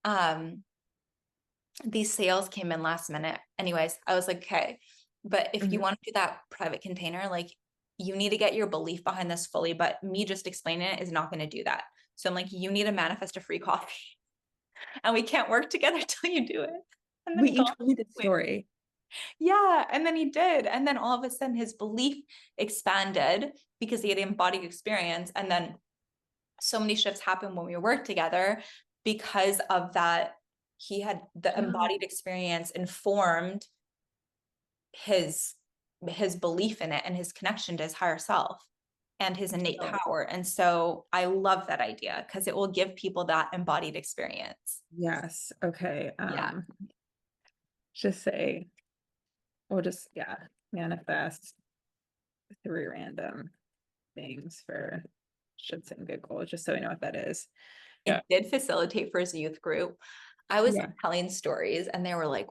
um these sales came in last minute. Anyways, I was like, okay, but if you want to do that private container, like you need to get your belief behind this fully, but me just explaining it is not going to do that. So I'm like, you need to manifest a free coffee and we can't work together till you do it. And then Wait, he you called told me the me. story. Yeah. And then he did. And then all of a sudden his belief expanded because he had embodied experience. And then so many shifts happened when we worked together because of that. He had the embodied experience informed his belief in it and his connection to his higher self and his innate power. And so I love that idea because it will give people that embodied experience. Yes. Okay. Yeah. Just say, or just, yeah, manifest 3 random things for shits and giggles, just so we know what that is. It did facilitate for his youth group. I was Yeah. telling stories and they were like,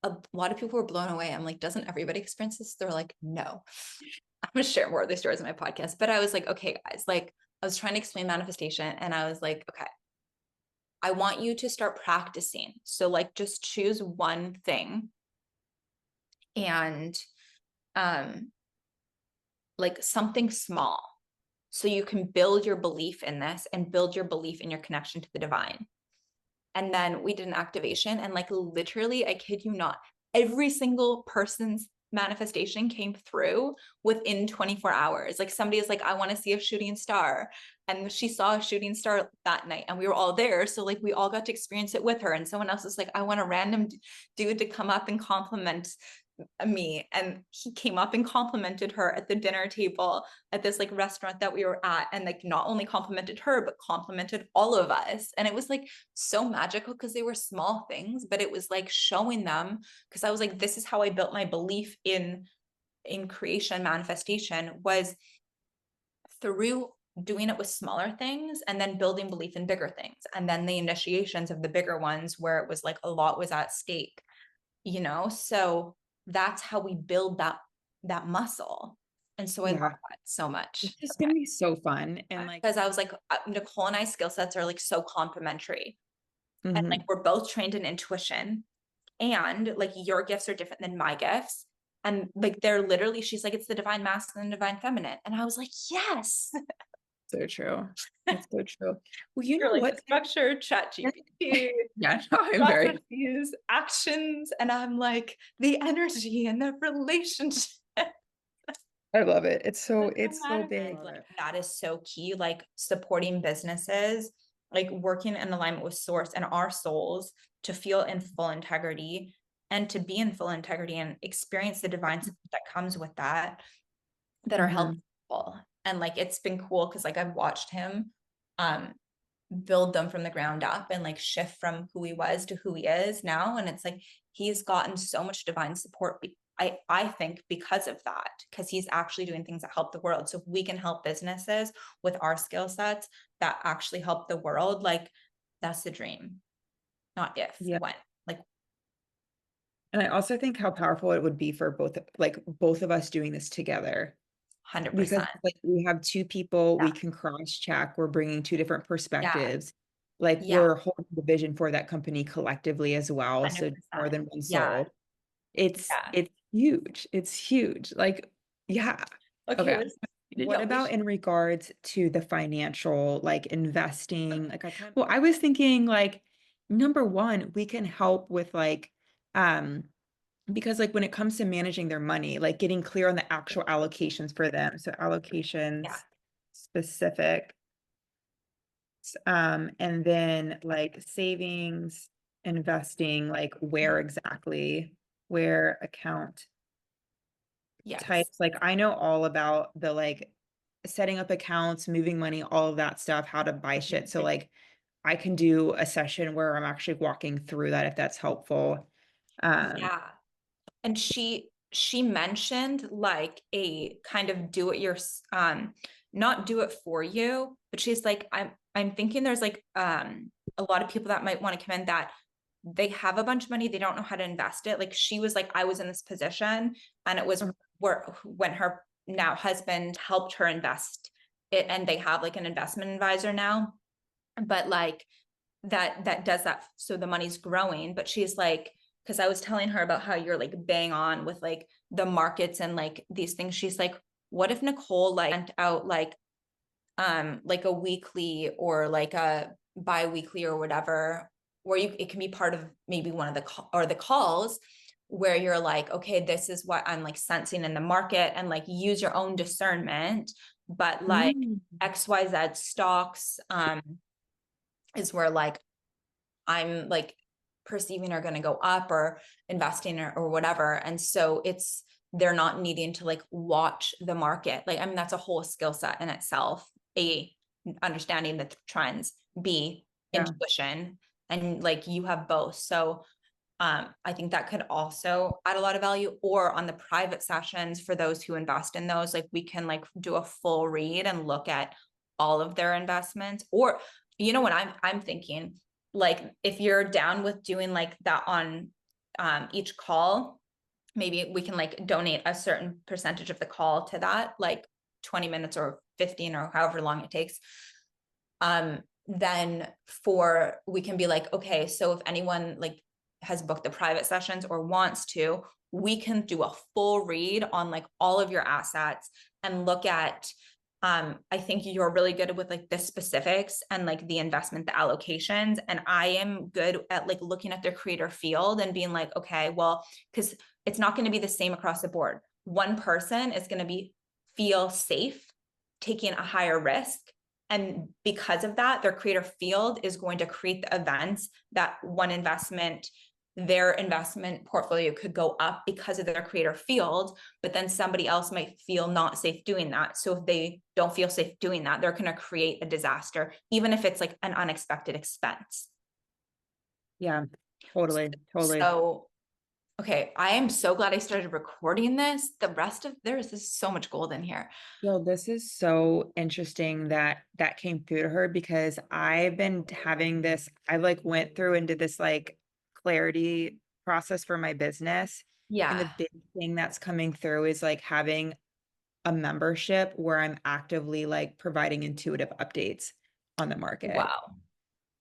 a lot of people were blown away. I'm like, doesn't everybody experience this? They're like, no. I'm gonna share more of these stories in my podcast. But I was like, okay, guys, like I was trying to explain manifestation and I was like, okay, I want you to start practicing. So like just choose one thing and like something small. So you can build your belief in this and build your belief in your connection to the divine. And then we did an activation and like literally, I kid you not, every single person's manifestation came through within 24 hours. Like somebody is like, I want to see a shooting star. And she saw a shooting star that night and we were all there. So like we all got to experience it with her. And someone else was like, I want a random dude to come up and compliment me. And he came up and complimented her at the dinner table at this like restaurant that we were at, and like not only complimented her but complimented all of us. And it was like so magical because they were small things, but it was like showing them, because I was like, this is how I built my belief in creation manifestation, was through doing it with smaller things and then building belief in bigger things, and then the initiations of the bigger ones where it was like a lot was at stake, you know. So that's how we build that muscle. And so I love that so much. It's just gonna be so fun. And like, because I was like, Nicole and I's skill sets are like so complementary. And like we're both trained in intuition, and like your gifts are different than my gifts. And like they're literally, she's like, it's the divine masculine and divine feminine. And I was like, yes. so true. It's so true. Well, you know You're like what? the structure, chat GPT, Yeah, no, I'm very these actions. And I'm like, the energy and the relationship. I love it. It's so big. Like that is so key, like supporting businesses, like working in alignment with source and our souls to feel in full integrity and to be in full integrity and experience the divine support that comes with that are helpful. And like it's been cool because like I've watched him build them from the ground up and like shift from who he was to who he is now. And it's like he's gotten so much divine support, I think, because of that, because he's actually doing things that help the world. So if we can help businesses with our skill sets that actually help the world, like that's the dream, not if, when. Like, and I also think how powerful it would be for both of us doing this together. 100%. Because like we have 2 people, we can cross check, we're bringing 2 different perspectives. Like we're holding the vision for that company collectively as well. 100%. So more than one soul. It's huge. It's huge. Like, yeah. Okay. What about in regards to the financial, like investing? Like I was thinking like, number one, we can help with like, because like when it comes to managing their money, like getting clear on the actual allocations for them. So allocations specific. And then like savings, investing, like where exactly, where account types. Like I know all about the like setting up accounts, moving money, all of that stuff, how to buy shit. So like I can do a session where I'm actually walking through that if that's helpful. And she mentioned like a kind of do it your not do it for you, but she's like, I'm thinking there's like a lot of people that might want to come in that they have a bunch of money, they don't know how to invest it. Like she was like, I was in this position and it was when her now husband helped her invest it, and they have like an investment advisor now, but like that does that, so the money's growing. But she's like, because I was telling her about how you're like bang on with like the markets and like these things. She's like, what if Nicole like sent out like a weekly or like a bi-weekly or whatever, where it can be part of maybe one of the calls where you're like, okay, this is what I'm like sensing in the market, and like use your own discernment. But like XYZ stocks is where like I'm like perceiving are going to go up, or investing or whatever. And so they're not needing to like watch the market. Like, I mean, that's a whole skill set in itself. A, understanding the trends, B, intuition, and like you have both. So I think that could also add a lot of value. Or on the private sessions, for those who invest in those, like we can like do a full read and look at all of their investments. Or, you know what I'm thinking, like if you're down with doing like that on each call, maybe we can like donate a certain percentage of the call to that, like 20 minutes or 15 or however long it takes. Then we can be like, okay, so if anyone like has booked the private sessions or wants to, we can do a full read on like all of your assets and look at, I think you're really good with like the specifics and like the investment, the allocations. And I am good at like looking at their creator field and being like, okay, well, because it's not going to be the same across the board. One person is going to feel safe taking a higher risk. And because of that, their creator field is going to create the events that their investment portfolio could go up because of their creator field, but then somebody else might feel not safe doing that. So if they don't feel safe doing that, they're going to create a disaster, even if it's like an unexpected expense. Yeah, totally. So, okay, I am so glad I started recording this. The rest of there is so much gold in here. Yo, this is so interesting that came through to her, because I've been having this, I like went through and did this like clarity process for my business. Yeah. And the big thing that's coming through is like having a membership where I'm actively like providing intuitive updates on the market. Wow.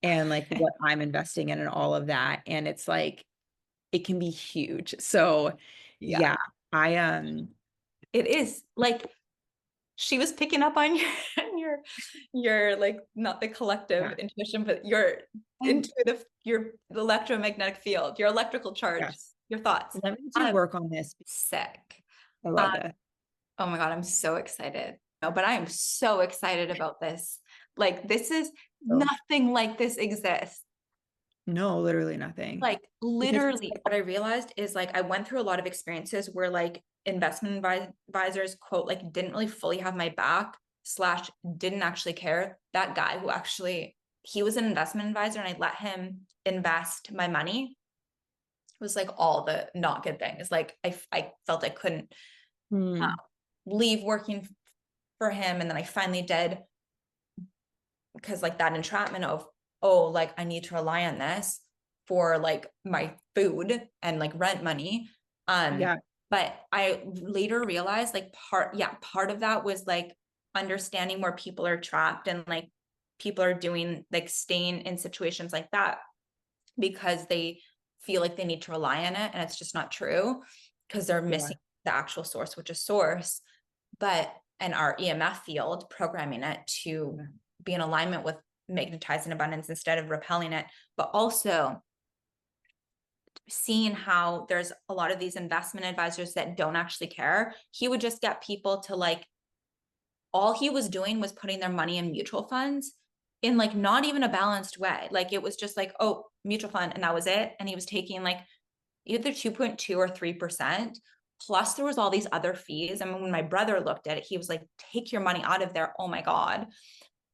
And like what I'm investing in and all of that. And it's like, it can be huge. So yeah, it is like, she was picking up on your like, not the collective intuition, but your intuitive, your electromagnetic field, your electrical charge, your thoughts. Let me do work on this. Sick. I love that. Oh my God, I'm so excited. No, but I am so excited about this. Like, this is nothing like this exists. No, literally nothing. Like literally what I realized is like, I went through a lot of experiences where like investment advisors, quote, like didn't really fully have my back / didn't actually care. That guy who actually, he was an investment advisor and I let him invest my money. It was like all the not good things. Like I felt I couldn't leave working for him. And then I finally did, because like that entrapment of, oh, like I need to rely on this for like my food and like rent money. But I later realized like part of that was like understanding where people are trapped and like people are doing like staying in situations like that because they feel like they need to rely on it, and it's just not true because they're missing the actual source, which is source. But in our EMF field, programming it to be in alignment with magnetizing abundance instead of repelling it, but also seeing how there's a lot of these investment advisors that don't actually care. He would just get people to like, all he was doing was putting their money in mutual funds in like not even a balanced way. Like it was just like, oh, mutual fund, and that was it. And he was taking like either 2.2 or 3%. Plus there was all these other fees. I mean, when my brother looked at it, he was like, take your money out of there. Oh my God.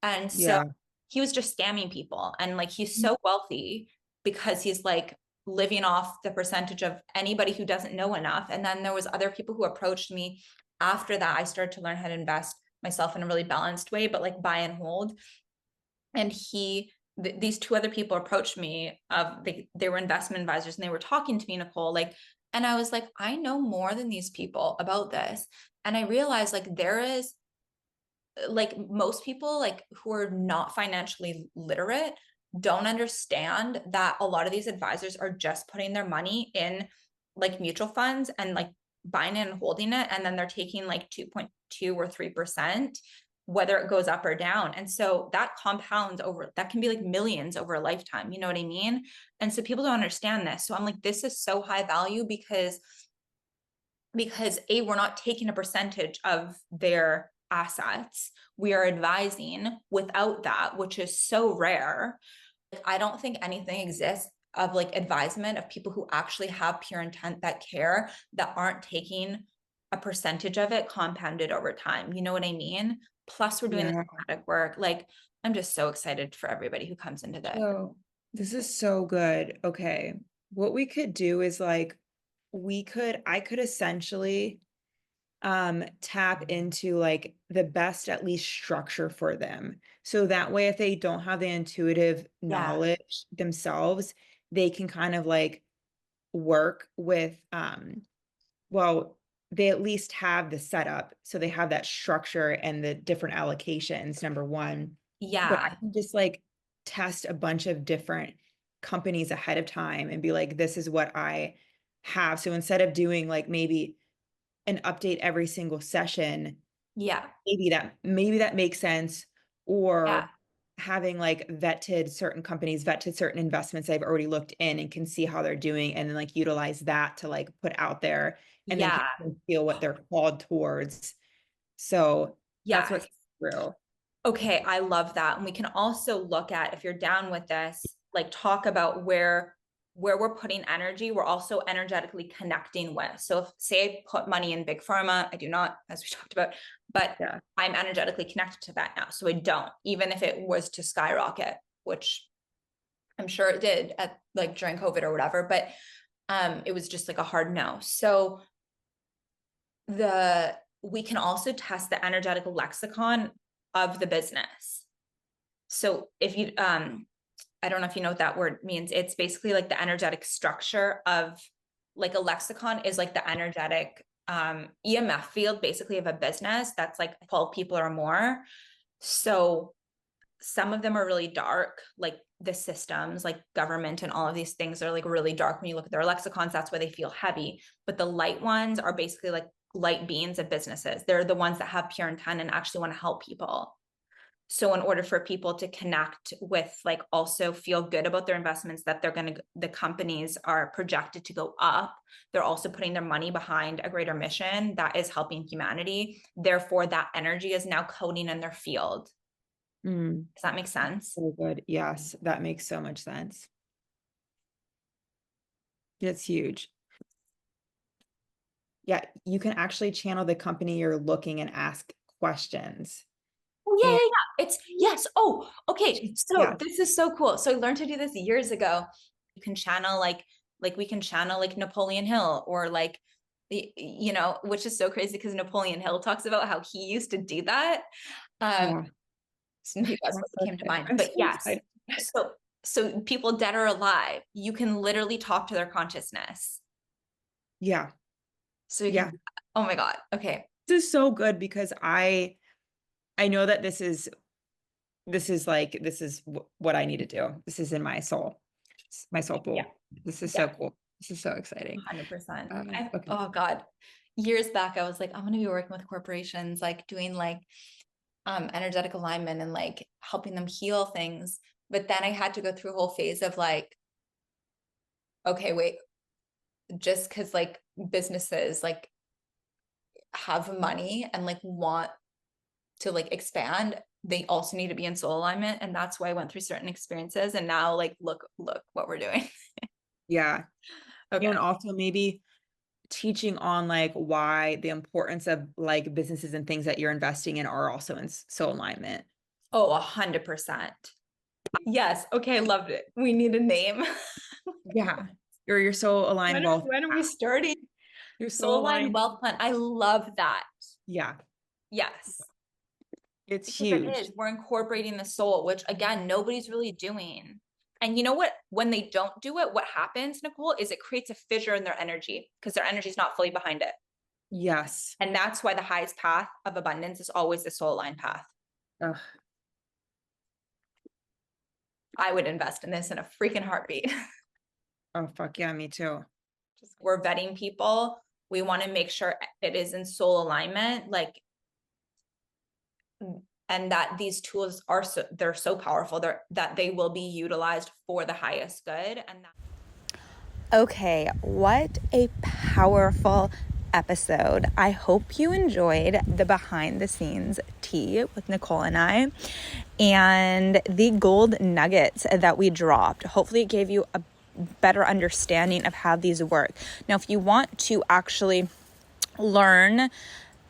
And so he was just scamming people. And like, he's so wealthy because he's like living off the percentage of anybody who doesn't know enough. And then there was other people who approached me after that. I started to learn how to invest myself in a really balanced way, but like buy and hold. And these two other people approached me they were investment advisors and they were talking to me, Nicole, like, and I was like, I know more than these people about this. And I realized like there is like most people like who are not financially literate don't understand that a lot of these advisors are just putting their money in like mutual funds and like buying it and holding it. And then they're taking like 2.2 or 3%. whether it goes up or down. And so that compounds over, that can be like millions over a lifetime. You know what I mean? And so people don't understand this. So I'm like, this is so high value because A, we're not taking a percentage of their assets. We are advising without that, which is so rare. I don't think anything exists of like advisement of people who actually have pure intent that care, that aren't taking a percentage of it compounded over time. You know what I mean? Plus we're doing this somatic work. Like, I'm just so excited for everybody who comes into this. So this is so good. Okay. What we could do is like, I could essentially tap into like the best at least structure for them. So that way, if they don't have the intuitive knowledge themselves, they can kind of like work with well, they at least have the setup. So they have that structure and the different allocations, number one. But I can just like test a bunch of different companies ahead of time and be like, this is what I have. So instead of doing like maybe an update every single session, maybe that makes sense. Or having like vetted certain companies, vetted certain investments I've already looked in and can see how they're doing, and then like utilize that to like put out there and then people feel what they're called towards. So that's what through. Okay, I love that. And we can also look at, if you're down with this, like talk about where we're putting energy, we're also energetically connecting with. So if say I put money in big pharma, I do not, as we talked about, but I'm energetically connected to that now. So I don't, even if it was to skyrocket, which I'm sure it did at like during COVID or whatever, but it was just like a hard no. So we can also test the energetic lexicon of the business. So if you, I don't know if you know what that word means. It's basically like the energetic structure of like a lexicon is like the energetic EMF field basically of a business that's like 12 people or more. So some of them are really dark, like the systems, like government and all of these things are like really dark. When you look at their lexicons, that's why they feel heavy. But the light ones are basically like light beings of businesses. They're the ones that have pure intent and actually want to help people. So in order for people to connect with, like also feel good about their investments, that the companies are projected to go up, they're also putting their money behind a greater mission that is helping humanity. Therefore, that energy is now coding in their field. Does that make sense? So good. Yes, that makes so much sense. That's huge. Yeah, you can actually channel the company you're looking and ask questions. Oh, yeah. It's yes. Oh, okay. So this is so cool. So I learned to do this years ago. You can channel like we can channel like Napoleon Hill, or like you know, which is so crazy because Napoleon Hill talks about how he used to do that. So maybe that's what came to mind. But yes. So people dead or alive, you can literally talk to their consciousness. Yeah. So you can, oh my God. Okay. This is so good because I know that this is what I need to do. This is in my soul. It's my soul pool. This is so cool. This is so exciting. 100%. Oh God. Years back, I was like, I'm going to be working with corporations, like doing like energetic alignment and like helping them heal things. But then I had to go through a whole phase of like, okay, wait, just because like businesses like have money and like want to like expand, they also need to be in soul alignment. And that's why I went through certain experiences. And now like, look what we're doing. Yeah. Okay. And also maybe teaching on like why the importance of like businesses and things that you're investing in are also in soul alignment. Oh, 100%. Yes. Okay. Loved it. We need a name. Yeah. Or your soul aligned wealth. When are we starting? Your soul aligned wealth plan. I love that. Yeah. Yes. It's huge. It is. We're incorporating the soul, which again, nobody's really doing. And you know what? When they don't do it, what happens, Nicole, is it creates a fissure in their energy because their energy is not fully behind it. Yes. And that's why the highest path of abundance is always the soul aligned path. Ugh. I would invest in this in a freaking heartbeat. Oh, fuck yeah, me too. We're vetting people. We want to make sure it is in soul alignment. Like and that these tools are they're so powerful that they will be utilized for the highest good. Okay, what a powerful episode. I hope you enjoyed the behind the scenes tea with Nicole and I and the gold nuggets that we dropped. Hopefully it gave you a better understanding of how these work. Now, if you want to actually learn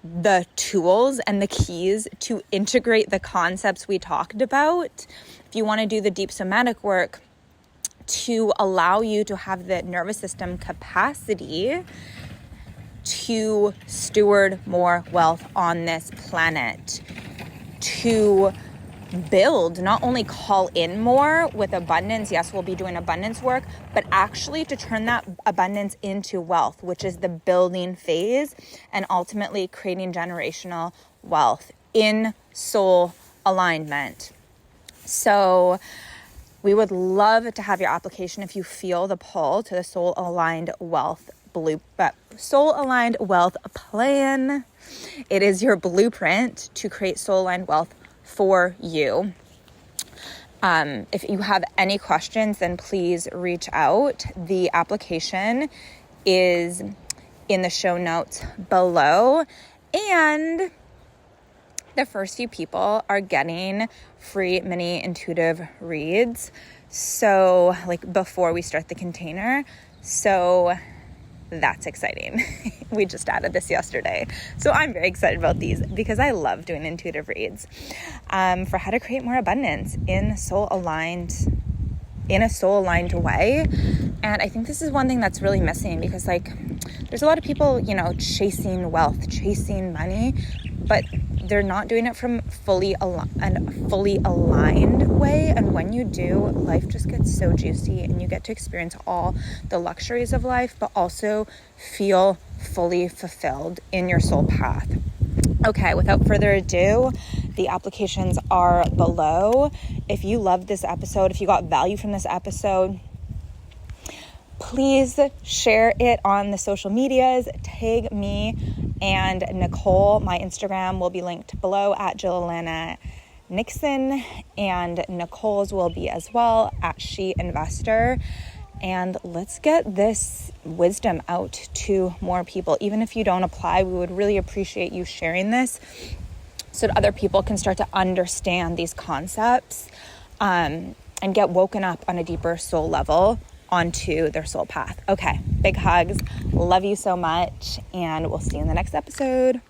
the tools and the keys to integrate the concepts we talked about, if you want to do the deep somatic work to allow you to have the nervous system capacity to steward more wealth on this planet, to build, not only call in more with abundance, yes, we'll be doing abundance work, but actually to turn that abundance into wealth, which is the building phase, and ultimately creating generational wealth in soul alignment. So we would love to have your application if you feel the pull to the soul aligned wealth plan. It is your blueprint to create soul aligned wealth for you. If you have any questions, then please reach out. The application is in the show notes below, and the first few people are getting free mini intuitive reads. So like before we start the container. So that's exciting. We just added this yesterday. So I'm very excited about these because I love doing intuitive reads for how to create more abundance in a soul aligned way. And I think this is one thing that's really missing because like there's a lot of people, chasing wealth, chasing money, but they're not doing it from fully aligned way. And when you do, life just gets so juicy and you get to experience all the luxuries of life, but also feel fully fulfilled in your soul path. Okay, without further ado, the applications are below. If you loved this episode, if you got value from this episode, please share it on the social medias. Tag me and Nicole. My Instagram will be linked below at Jillana Nixon, and Nicole's will be as well at She Investor. And let's get this wisdom out to more people. Even if you don't apply, we would really appreciate you sharing this so that other people can start to understand these concepts and get woken up on a deeper soul level onto their soul path. Okay, big hugs. Love you so much, and we'll see you in the next episode.